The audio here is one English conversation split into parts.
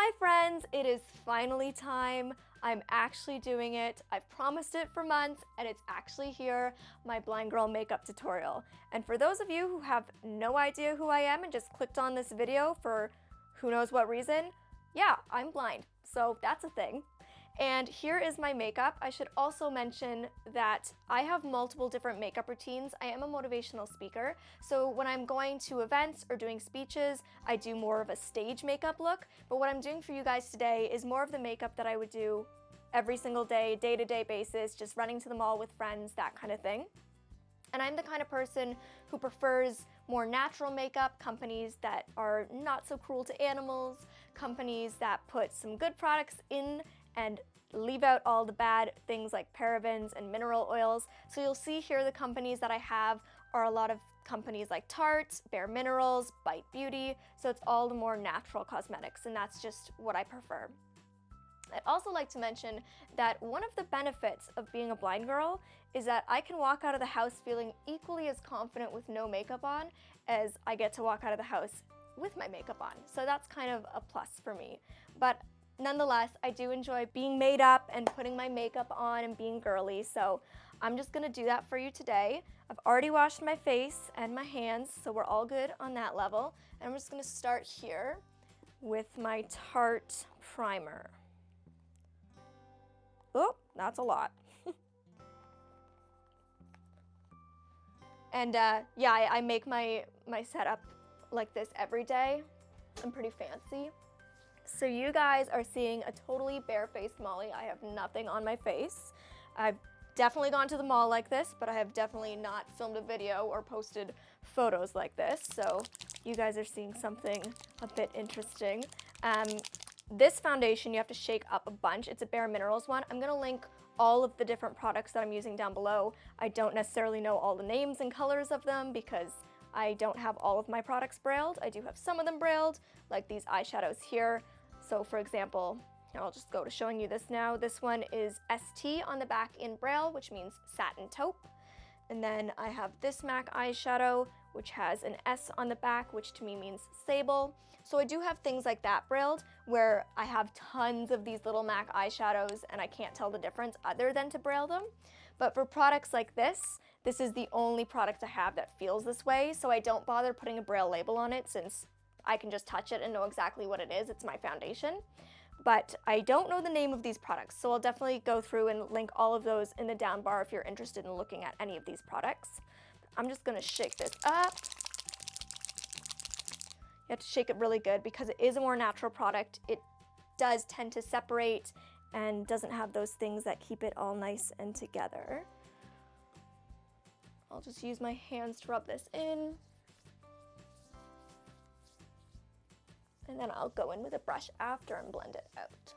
my friends, it is finally time. I'm actually doing it. I've promised it for months and it's actually here, my blind girl makeup tutorial. And for those of you who have no idea who I am and just clicked on this video for who knows what reason, yeah, I'm blind, so that's a thing. And here is my makeup. I should also mention that I have multiple different makeup routines. I am a motivational speaker, so when I'm going to events or doing speeches, I do more of a stage makeup look. But what I'm doing for you guys today is more of the makeup that I would do every single day, day-to-day basis, just running to the mall with friends, that kind of thing. And I'm the kind of person who prefers more natural makeup, companies that are not so cruel to animals, companies that put some good products in and leave out all the bad things like parabens and mineral oils. So you'll see here the companies that I have are a lot of companies like Tarte, Bare Minerals, Bite Beauty, so it's all the more natural cosmetics, and that's just what I prefer. I'd also like to mention that one of the benefits of being a blind girl is that I can walk out of the house feeling equally as confident with no makeup on as I get to walk out of the house with my makeup on. So that's kind of a plus for me. But nonetheless, I do enjoy being made up and putting my makeup on and being girly, so I'm just gonna do that for you today. I've already washed my face and my hands, so we're all good on that level. And I'm just gonna start here with my Tarte primer. Oh, that's a lot. And yeah, I make my setup like this every day. I'm pretty fancy. So you guys are seeing a totally barefaced Molly. I have nothing on my face. I've definitely gone to the mall like this, but I have definitely not filmed a video or posted photos like this. So you guys are seeing something a bit interesting. This foundation you have to shake up a bunch. It's a Bare Minerals one. I'm gonna link all of the different products that I'm using down below. I don't necessarily know all the names and colors of them because I don't have all of my products brailled. I do have some of them brailled, like these eyeshadows here. So for example, I'll just go to showing you this now. This one is ST on the back in braille, which means satin taupe. And then I have this MAC eyeshadow, which has an S on the back, which to me means sable. So I do have things like that brailled, where I have tons of these little MAC eyeshadows and I can't tell the difference other than to braille them. But for products like this is the only product I have that feels this way, so I don't bother putting a braille label on it since I can just touch it and know exactly what it is. It's my foundation. But I don't know the name of these products, so I'll definitely go through and link all of those in the down bar if you're interested in looking at any of these products. I'm just gonna shake this up. You have to shake it really good because it is a more natural product. It does tend to separate and doesn't have those things that keep it all nice and together. I'll just use my hands to rub this in. And then I'll go in with a brush after and blend it out.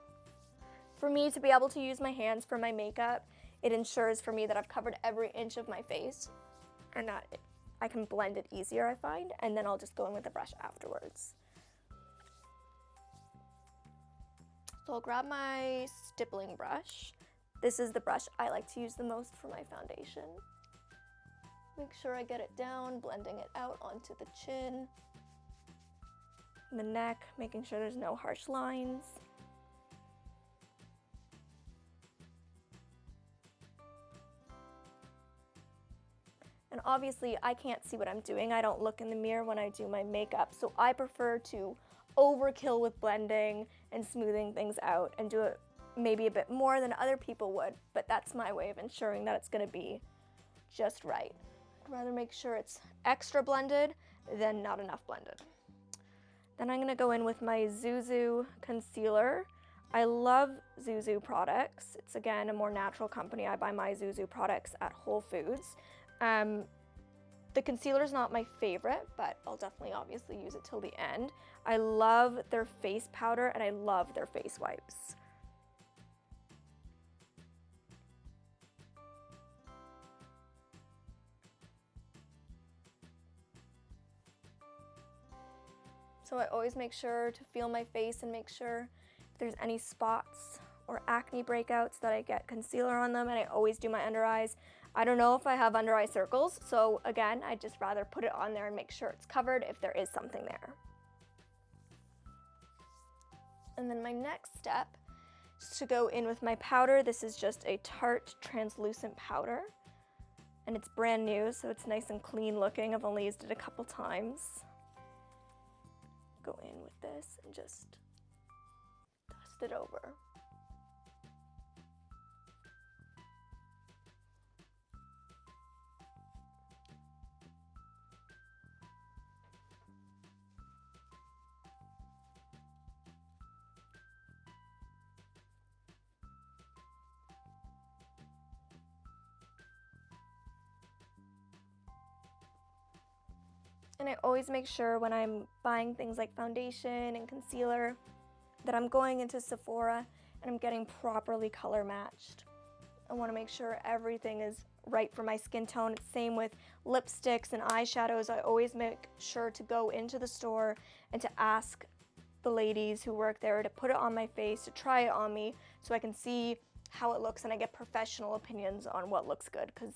For me to be able to use my hands for my makeup, it ensures for me that I've covered every inch of my face and that I can blend it easier, I find, and then I'll just go in with a brush afterwards. So I'll grab my stippling brush. This is the brush I like to use the most for my foundation. Make sure I get it down, blending it out onto the chin, the neck, making sure there's no harsh lines. And obviously I can't see what I'm doing. I don't look in the mirror when I do my makeup, so I prefer to overkill with blending and smoothing things out and do it maybe a bit more than other people would, but that's my way of ensuring that it's gonna be just right. I'd rather make sure it's extra blended than not enough blended. Then I'm gonna go in with my Zuzu concealer. I love Zuzu products. It's again a more natural company. I buy my Zuzu products at Whole Foods. The concealer is not my favorite, but I'll definitely obviously use it till the end. I love their face powder and I love their face wipes. So I always make sure to feel my face and make sure if there's any spots or acne breakouts that I get concealer on them, and I always do my under eyes. I don't know if I have under eye circles, so again, I'd just rather put it on there and make sure it's covered if there is something there. And then my next step is to go in with my powder. This is just a Tarte translucent powder. And it's brand new, so it's nice and clean looking. I've only used it a couple times. Go in with this and just dust it over. And I always make sure when I'm buying things like foundation and concealer that I'm going into Sephora and I'm getting properly color matched. I want to make sure everything is right for my skin tone. It's same with lipsticks and eyeshadows. I always make sure to go into the store and to ask the ladies who work there to put it on my face, to try it on me so I can see how it looks and I get professional opinions on what looks good, because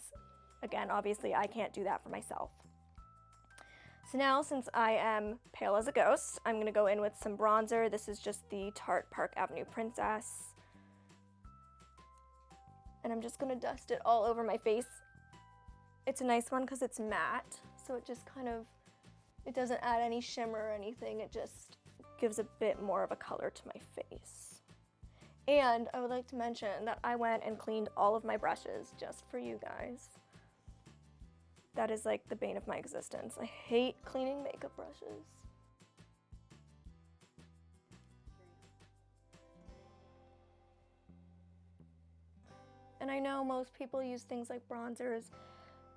again, obviously I can't do that for myself. So now, since I am pale as a ghost, I'm gonna go in with some bronzer. This is just the Tarte Park Avenue Princess. And I'm just gonna dust it all over my face. It's a nice one because it's matte, so it just kind of, it doesn't add any shimmer or anything. It just gives a bit more of a color to my face. And I would like to mention that I went and cleaned all of my brushes just for you guys. That is like the bane of my existence. I hate cleaning makeup brushes. And I know most people use things like bronzers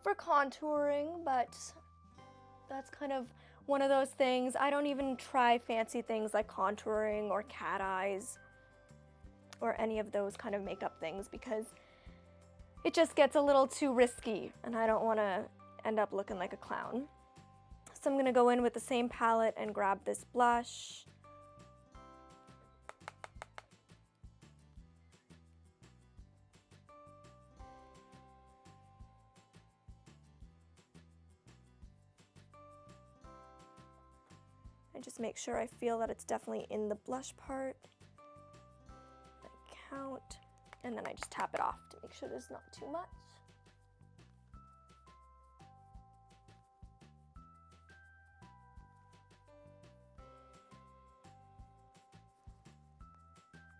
for contouring, but that's kind of one of those things. I don't even try fancy things like contouring or cat eyes or any of those kind of makeup things because it just gets a little too risky and I don't want to end up looking like a clown. So I'm gonna go in with the same palette and grab this blush. And just make sure I feel that it's definitely in the blush part. I count, and then I just tap it off to make sure there's not too much.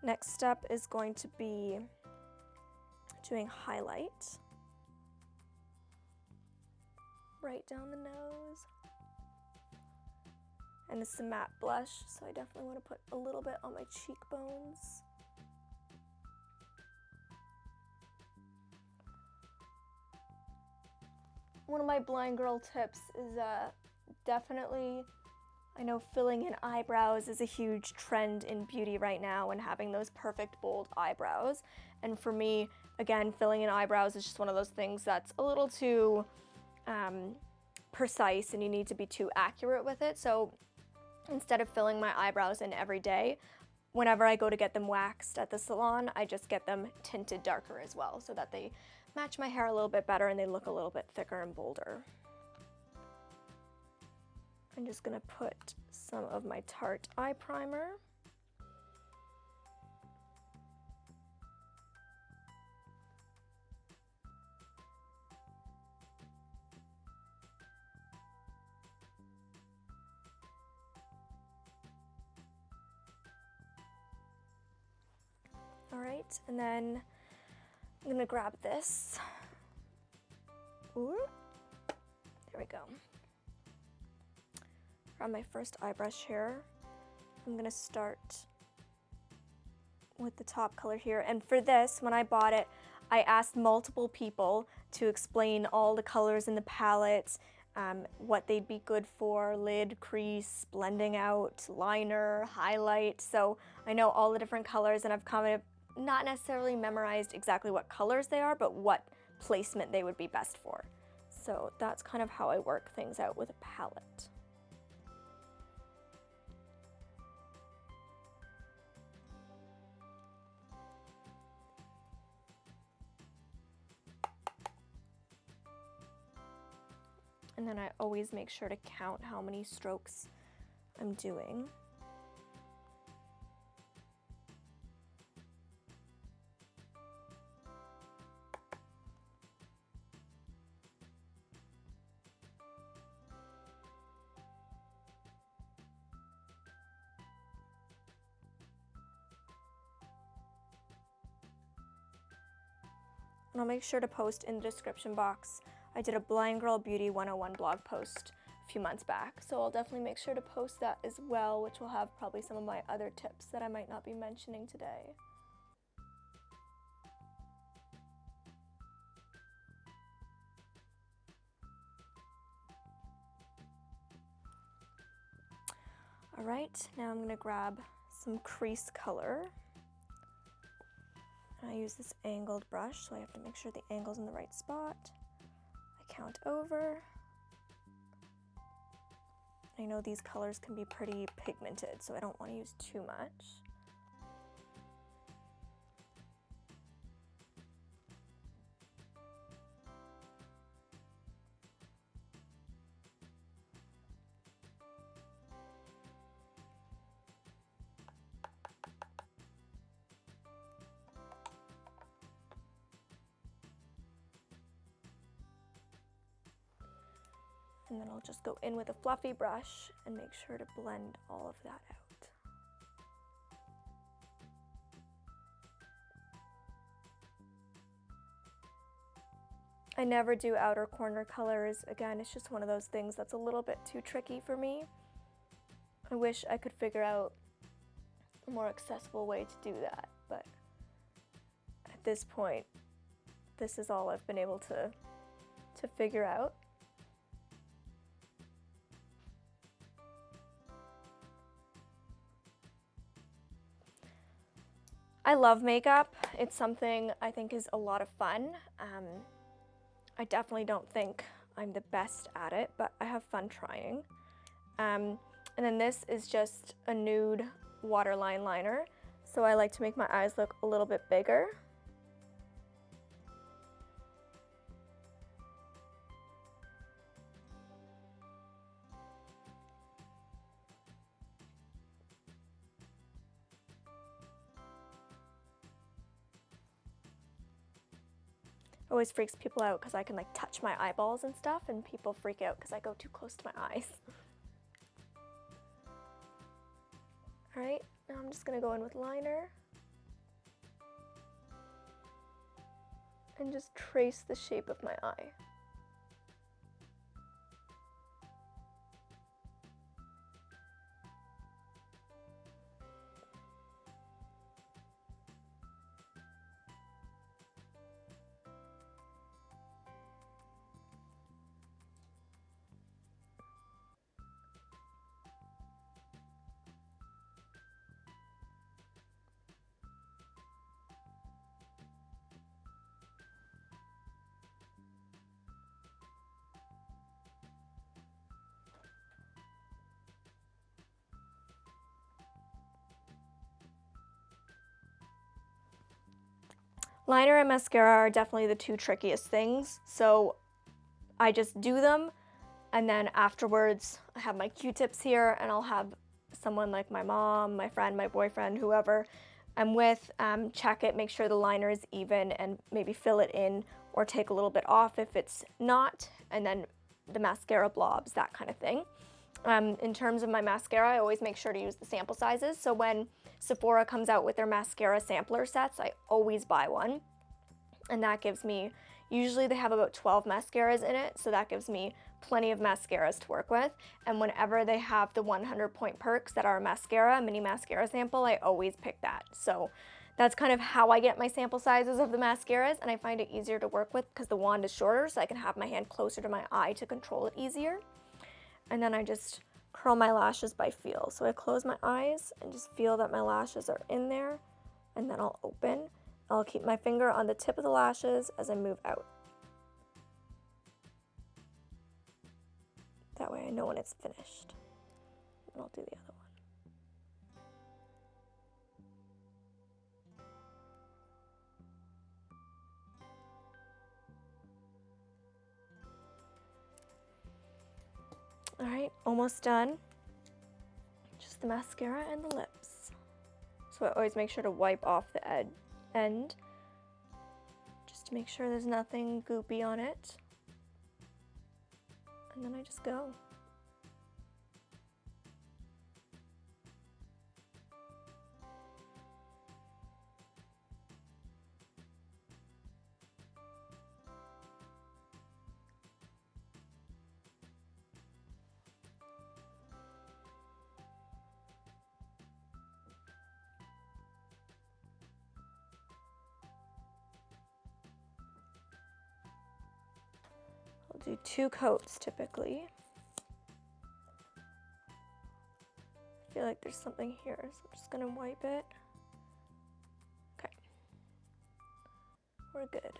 Next step is going to be doing highlight right down the nose. And it's a matte blush, so I definitely want to put a little bit on my cheekbones. One of my blind girl tips is definitely, I know filling in eyebrows is a huge trend in beauty right now and having those perfect bold eyebrows. And for me, again, filling in eyebrows is just one of those things that's a little too precise and you need to be too accurate with it. So instead of filling my eyebrows in every day, whenever I go to get them waxed at the salon, I just get them tinted darker as well so that they match my hair a little bit better and they look a little bit thicker and bolder. I'm just gonna put some of my Tarte eye primer. All right, and then I'm gonna grab this. Ooh, there we go. On my first eye brush here, I'm gonna start with the top color here. And for this, when I bought it, I asked multiple people to explain all the colors in the palette, what they'd be good for, lid, crease, blending out, liner, highlight. So I know all the different colors and I've kind of not necessarily memorized exactly what colors they are, but what placement they would be best for. So that's kind of how I work things out with a palette. And then I always make sure to count how many strokes I'm doing. and I'll make sure to post in the description box. I did a Blind Girl Beauty 101 blog post a few months back, so I'll definitely make sure to post that as well, which will have probably some of my other tips that I might not be mentioning today. All right, now I'm gonna grab some crease color. I use this angled brush, so I have to make sure the angle's in the right spot. I count over. I know these colors can be pretty pigmented, so I don't want to use too much. And then I'll just go in with a fluffy brush and make sure to blend all of that out. I never do outer corner colors. Again, it's just one of those things that's a little bit too tricky for me. I wish I could figure out a more accessible way to do that, but at this point, this is all I've been able to figure out. I love makeup. It's something I think is a lot of fun. I definitely don't think I'm the best at it, but I have fun trying. And then this is just a nude waterline liner. So I like to make my eyes look a little bit bigger. Always freaks people out because I can like touch my eyeballs and stuff, and people freak out because I go too close to my eyes. All right, now I'm just gonna go in with liner and just trace the shape of my eye. Liner and mascara are definitely the two trickiest things, so I just do them, and then afterwards I have my Q-tips here, and I'll have someone like my mom, my friend, my boyfriend, whoever I'm with, check it, make sure the liner is even, and maybe fill it in or take a little bit off if it's not, and then the mascara blobs, that kind of thing. In terms of my mascara, I always make sure to use the sample sizes. So when Sephora comes out with their mascara sampler sets, I always buy one. And that gives me, usually they have about 12 mascaras in it, so that gives me plenty of mascaras to work with. And whenever they have the 100 point perks that are a mascara, mini mascara sample, I always pick that. So that's kind of how I get my sample sizes of the mascaras, and I find it easier to work with because the wand is shorter, so I can have my hand closer to my eye to control it easier. And then I just curl my lashes by feel. So I close my eyes and just feel that my lashes are in there, and then I'll open. I'll keep my finger on the tip of the lashes as I move out. That way I know when it's finished. And I'll do the other one. All right, almost done. Just the mascara and the lips. So I always make sure to wipe off the end, just to make sure there's nothing goopy on it. And then I just go. do 2 coats typically. I feel like there's something here, so I'm just gonna wipe it. Okay, we're good.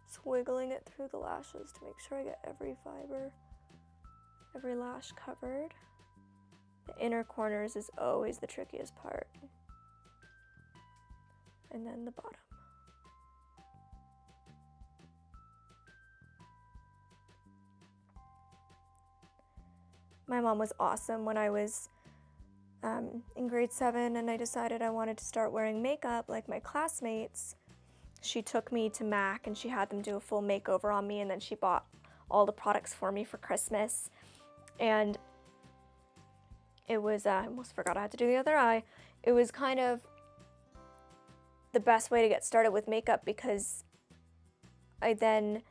Just wiggling it through the lashes to make sure I get every fiber, every lash covered. The inner corners is always the trickiest part. And then the bottom. My mom was awesome when I was in grade 7 and I decided I wanted to start wearing makeup like my classmates. She took me to MAC and she had them do a full makeover on me, and then she bought all the products for me for Christmas. And it was, I almost forgot I had to do the other eye. It was kind of the best way to get started with makeup because I then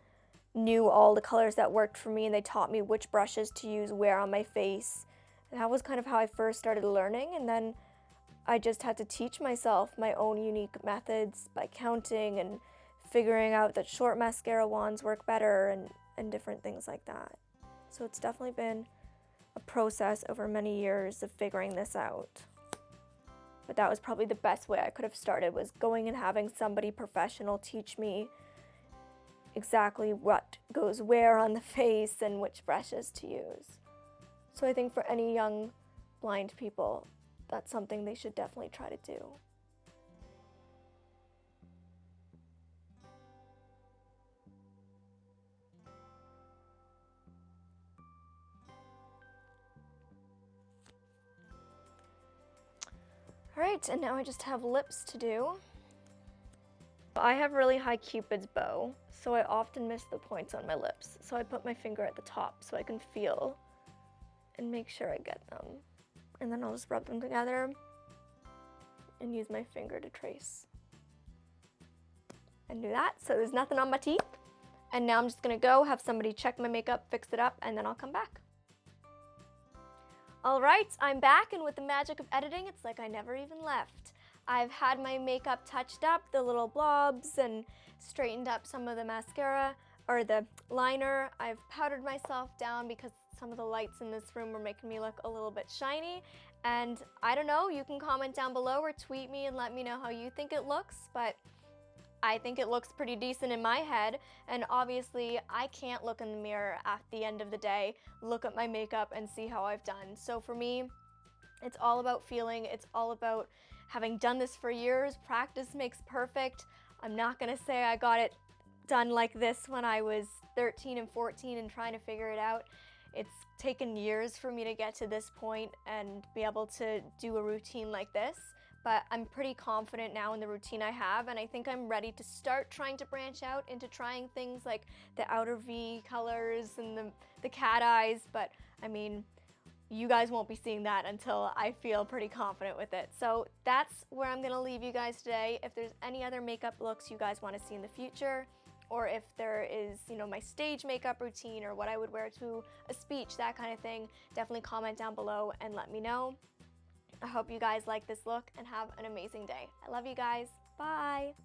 knew all the colors that worked for me, and they taught me which brushes to use where on my face. And that was kind of how I first started learning, and then I just had to teach myself my own unique methods by counting and figuring out that short mascara wands work better and different things like that. So it's definitely been a process over many years of figuring this out. But that was probably the best way I could have started, was going and having somebody professional teach me exactly what goes where on the face and which brushes to use. So I think for any young blind people, that's something they should definitely try to do. All right, and now I just have lips to do. I have really high Cupid's bow, so I often miss the points on my lips. So I put my finger at the top so I can feel and make sure I get them. And then I'll just rub them together and use my finger to trace. And do that, so there's nothing on my teeth. And now I'm just gonna go have somebody check my makeup, fix it up, and then I'll come back. All right, I'm back, and with the magic of editing, it's like I never even left. I've had my makeup touched up, the little blobs, and straightened up some of the mascara, or the liner. I've powdered myself down because some of the lights in this room were making me look a little bit shiny. And I don't know, you can comment down below or tweet me and let me know how you think it looks, but I think it looks pretty decent in my head. And obviously I can't look in the mirror at the end of the day, look at my makeup and see how I've done. So for me, it's all about feeling, it's all about having done this for years. Practice makes perfect. I'm not gonna say I got it done like this when I was 13 and 14 and trying to figure it out. It's taken years for me to get to this point and be able to do a routine like this, but I'm pretty confident now in the routine I have, and I think I'm ready to start trying to branch out into trying things like the outer V colors and the cat eyes, but I mean, you guys won't be seeing that until I feel pretty confident with it. So that's where I'm gonna leave you guys today. If there's any other makeup looks you guys wanna see in the future, or if there is, you know, my stage makeup routine or what I would wear to a speech, that kind of thing, definitely comment down below and let me know. I hope you guys like this look and have an amazing day. I love you guys. Bye.